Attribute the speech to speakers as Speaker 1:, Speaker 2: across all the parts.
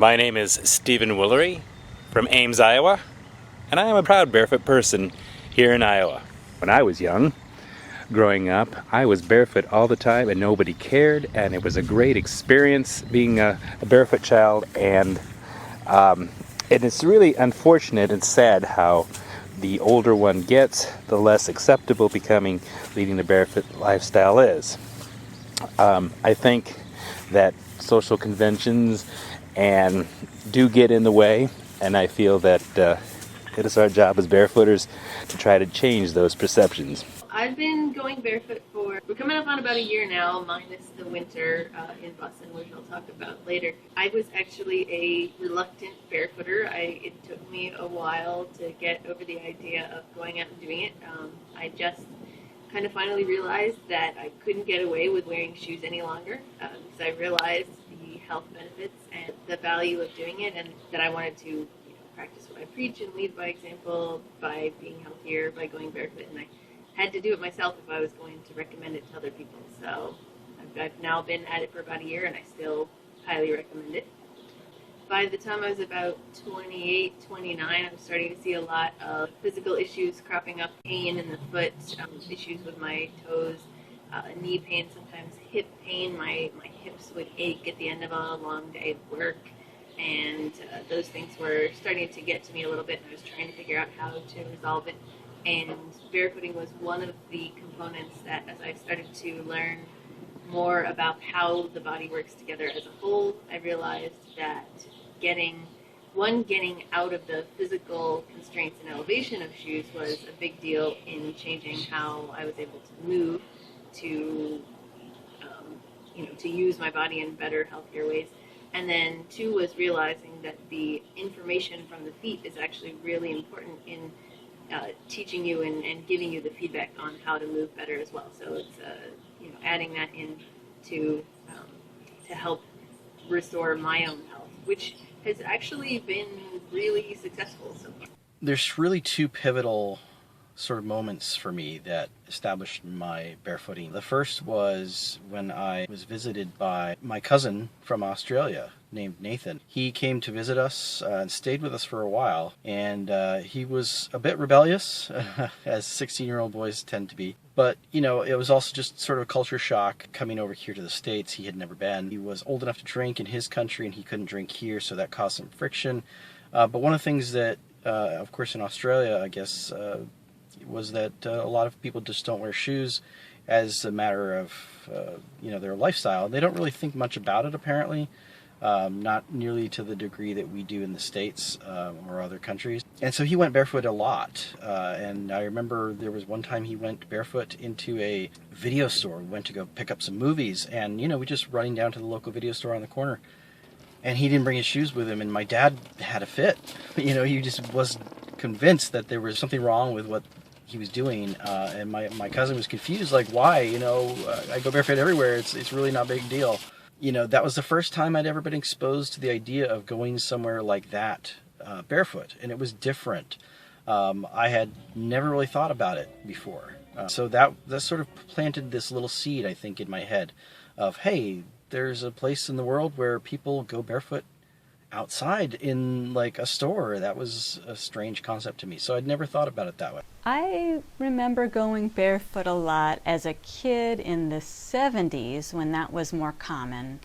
Speaker 1: My name is Stephen Woolery from Ames, Iowa, and I am a proud barefoot person here in Iowa. When I was young, growing up, I was barefoot all the time and nobody cared, and it was a great experience being a barefoot child, and it's really unfortunate and sad how the older one gets, the less acceptable becoming leading the barefoot lifestyle is. I think that social conventions and do get in the way, and I feel that it is our job as barefooters to try to change those perceptions.
Speaker 2: I've been going barefoot we're coming up on about a year now, minus the winter in Boston, which I'll talk about later. I was actually a reluctant barefooter. It took me a while to get over the idea of going out and doing it. I just kind of finally realized that I couldn't get away with wearing shoes any longer because I realized the health benefits and the value of doing it, and that I wanted to practice what I preach and lead by example by being healthier, by going barefoot, and I had to do it myself if I was going to recommend it to other people. So I've now been at it for about a year, and I still highly recommend it. By the time I was about 28, 29, I was starting to see a lot of physical issues cropping up, pain in the foot, issues with my toes, knee pain, sometimes hip pain. My hips would ache at the end of a long day of work, and those things were starting to get to me a little bit, and I was trying to figure out how to resolve it. And barefooting was one of the components that, as I started to learn more about how the body works together as a whole, I realized that getting out of the physical constraints and elevation of shoes was a big deal in changing how I was able to move, to use my body in better, healthier ways. And then two was realizing that the information from the feet is actually really important in teaching you and giving you the feedback on how to move better as well. So it's adding that in to help restore my own health, which has actually been really successful so far.
Speaker 3: There's really two pivotal sort of moments for me that established my barefooting. The first was when I was visited by my cousin from Australia named Nathan. He came to visit us and stayed with us for a while, and he was a bit rebellious, as 16-year-old boys tend to be. But, it was also just sort of a culture shock coming over here to the States. He had never been. He was old enough to drink in his country, and he couldn't drink here, so that caused some friction. But one of the things that, of course, in Australia, I guess, was that a lot of people just don't wear shoes as a matter of, their lifestyle. They don't really think much about it, apparently. Not nearly to the degree that we do in the States or other countries. And so he went barefoot a lot. And I remember there was one time he went barefoot into a video store. We went to go pick up some movies, and, we just running down to the local video store on the corner. And he didn't bring his shoes with him, and my dad had a fit. He just was convinced that there was something wrong with what he was doing. And my cousin was confused, like, why? I go barefoot everywhere. It's really not a big deal. That was the first time I'd ever been exposed to the idea of going somewhere like that barefoot, and it was different. I had never really thought about it before. So that sort of planted this little seed, I think, in my head of, hey, there's a place in the world where people go barefoot outside in like a store. That was a strange concept to me, so I'd never thought about it that way.
Speaker 4: I remember going barefoot a lot as a kid in the 70s when that was more common.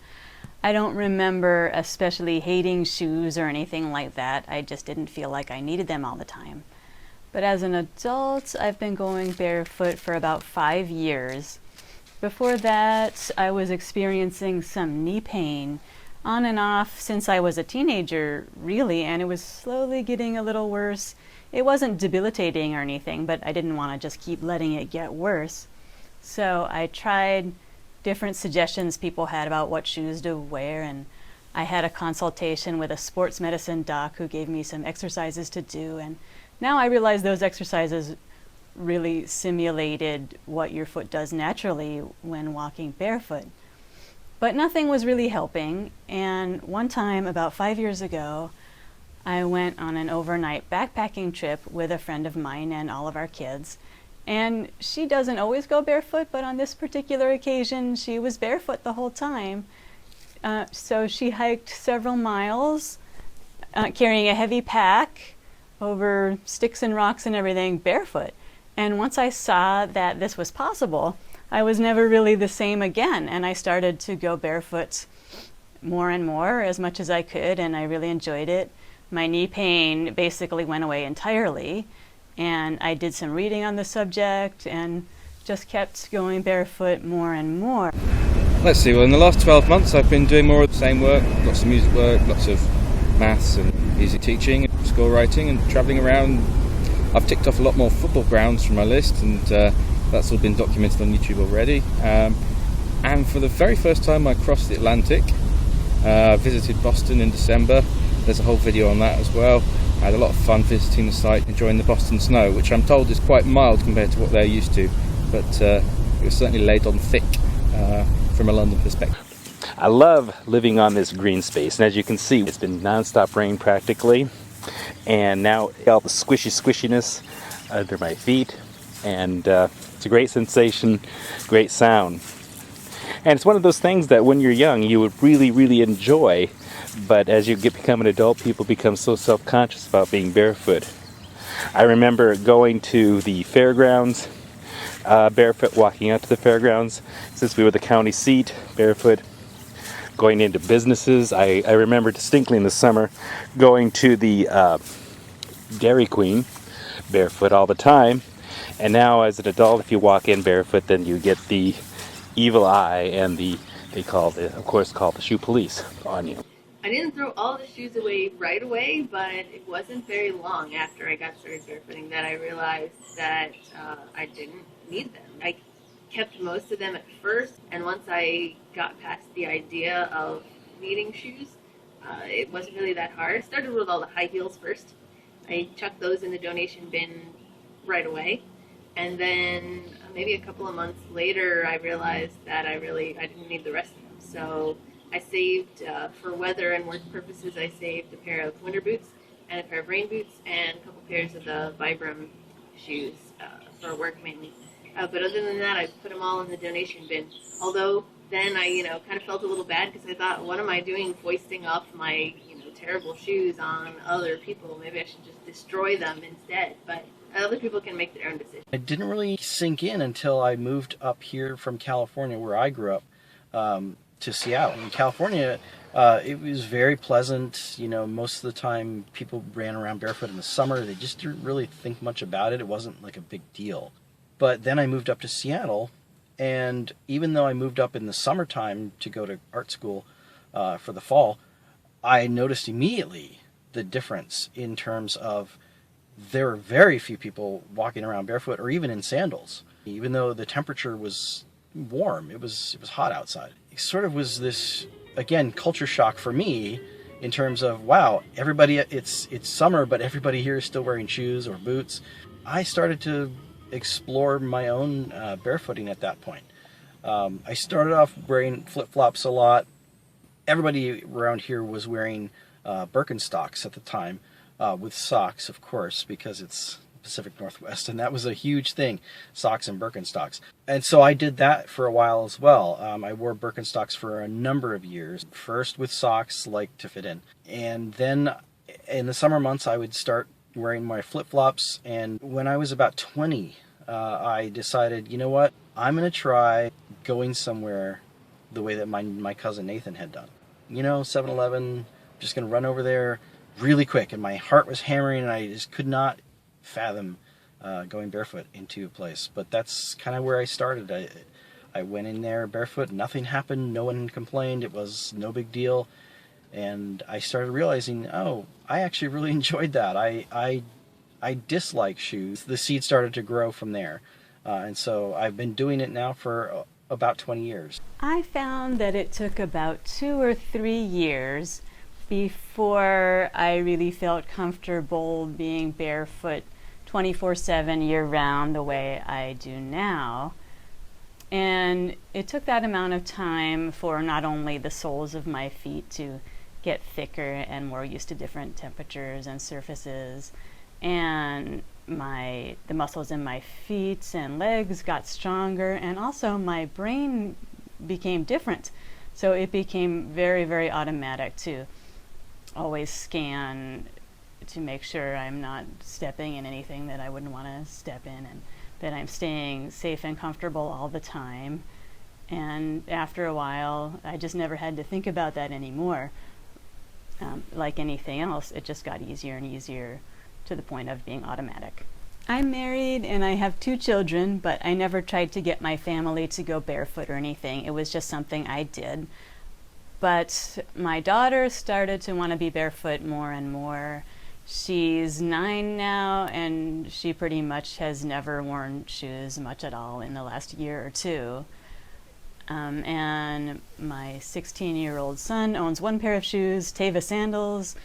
Speaker 4: I don't remember especially hating shoes or anything like that. I just didn't feel like I needed them all the time. But as an adult, I've been going barefoot for about 5 years. Before that, I was experiencing some knee pain on and off since I was a teenager, really, and it was slowly getting a little worse. It wasn't debilitating or anything, but I didn't want to just keep letting it get worse. So I tried different suggestions people had about what shoes to wear, and I had a consultation with a sports medicine doc who gave me some exercises to do, and now I realize those exercises really simulated what your foot does naturally when walking barefoot. But nothing was really helping, and one time about 5 years ago, I went on an overnight backpacking trip with a friend of mine and all of our kids, and she doesn't always go barefoot, but on this particular occasion she was barefoot the whole time. So she hiked several miles, carrying a heavy pack over sticks and rocks and everything, barefoot. And once I saw that this was possible, I was never really the same again. And I started to go barefoot more and more, as much as I could, and I really enjoyed it. My knee pain basically went away entirely, and I did some reading on the subject and just kept going barefoot more and more.
Speaker 5: Let's see, well, in the last 12 months I've been doing more of the same work, lots of music work, lots of maths and music teaching, school writing, and travelling around. I've ticked off a lot more football grounds from my list, and that's all been documented on YouTube already. And for the very first time I crossed the Atlantic. I visited Boston in December. There's a whole video on that as well. I had a lot of fun visiting the site, enjoying the Boston snow, which I'm told is quite mild compared to what they're used to, but it was certainly laid on thick from a London perspective.
Speaker 1: I love living on this green space, and as you can see, it's been non-stop rain practically, and now all the squishiness under my feet, and it's a great sensation, great sound. And it's one of those things that when you're young you would really enjoy, but as you become an adult, people become so self-conscious about being barefoot. I remember going to the fairgrounds barefoot, walking out to the fairgrounds since we were the county seat, barefoot, going into businesses. I remember distinctly in the summer going to the Dairy Queen barefoot all the time, and now as an adult, if you walk in barefoot, then you get the evil eye and of course called the shoe police on you.
Speaker 2: I didn't throw all the shoes away right away, but it wasn't very long after I got started barefooting that I realized that I didn't need them. I kept most of them at first, and once I got past the idea of needing shoes, it wasn't really that hard. I started with all the high heels first. I chucked those in the donation bin right away, and then maybe a couple of months later I realized that I didn't need the rest of them. So I saved, for weather and work purposes, I saved a pair of winter boots and a pair of rain boots and a couple pairs of the Vibram shoes for work mainly. But other than that, I put them all in the donation bin. Although then I, kind of felt a little bad because I thought, what am I doing foisting off my, terrible shoes on other people? Maybe I should just destroy them instead. But other people can make their own decision.
Speaker 3: It didn't really sink in until I moved up here from California, where I grew up, to Seattle. In California, it was very pleasant. Most of the time people ran around barefoot in the summer. They just didn't really think much about it. It wasn't like a big deal. But then I moved up to Seattle, and even though I moved up in the summertime to go to art school for the fall, I noticed immediately the difference in terms of there were very few people walking around barefoot or even in sandals. Even though the temperature was warm, it was hot outside. It sort of was this, again, culture shock for me in terms of, wow, everybody, it's summer, but everybody here is still wearing shoes or boots. I started to explore my own barefooting at that point. I started off wearing flip-flops a lot. Everybody around here was wearing Birkenstocks at the time, with socks, of course, because it's Pacific Northwest, and that was a huge thing, socks and Birkenstocks. And so I did that for a while as well. I wore Birkenstocks for a number of years, first with socks, like to fit in. And then in the summer months, I would start wearing my flip-flops, and when I was about 20, I decided, you know what, I'm going to try going somewhere the way that my cousin Nathan had done. 7-Eleven, just going to run over there really quick, and my heart was hammering, and I just could not fathom going barefoot into a place. But that's kind of where I started. I went in there barefoot, nothing happened, no one complained, it was no big deal, and I started realizing, oh, I actually really enjoyed that. I dislike shoes. The seed started to grow from there, and so I've been doing it now for about 20 years.
Speaker 4: I found that it took about 2 or 3 years before I really felt comfortable being barefoot 24/7 year-round the way I do now. And it took that amount of time for not only the soles of my feet to get thicker and more used to different temperatures and surfaces, and the muscles in my feet and legs got stronger, and also my brain became different. So it became very, very automatic to always scan to make sure I'm not stepping in anything that I wouldn't want to step in, and that I'm staying safe and comfortable all the time. And after a while, I just never had to think about that anymore. Like anything else, it just got easier and easier to the point of being automatic. I'm married and I have 2 children, but I never tried to get my family to go barefoot or anything. It was just something I did. But my daughter started to want to be barefoot more and more. She's 9 now, and she pretty much has never worn shoes much at all in the last year or 2. And my 16-year-old son owns 1 pair of shoes, Teva sandals,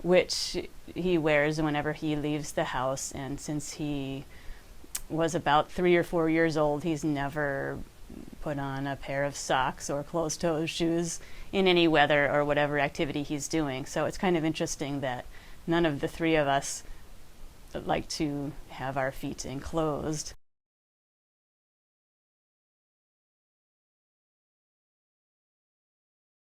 Speaker 4: which he wears whenever he leaves the house. And since he was about 3 or 4 years old, he's never put on a pair of socks or closed-toe shoes in any weather or whatever activity he's doing. So it's kind of interesting that none of the 3 of us like to have our feet enclosed.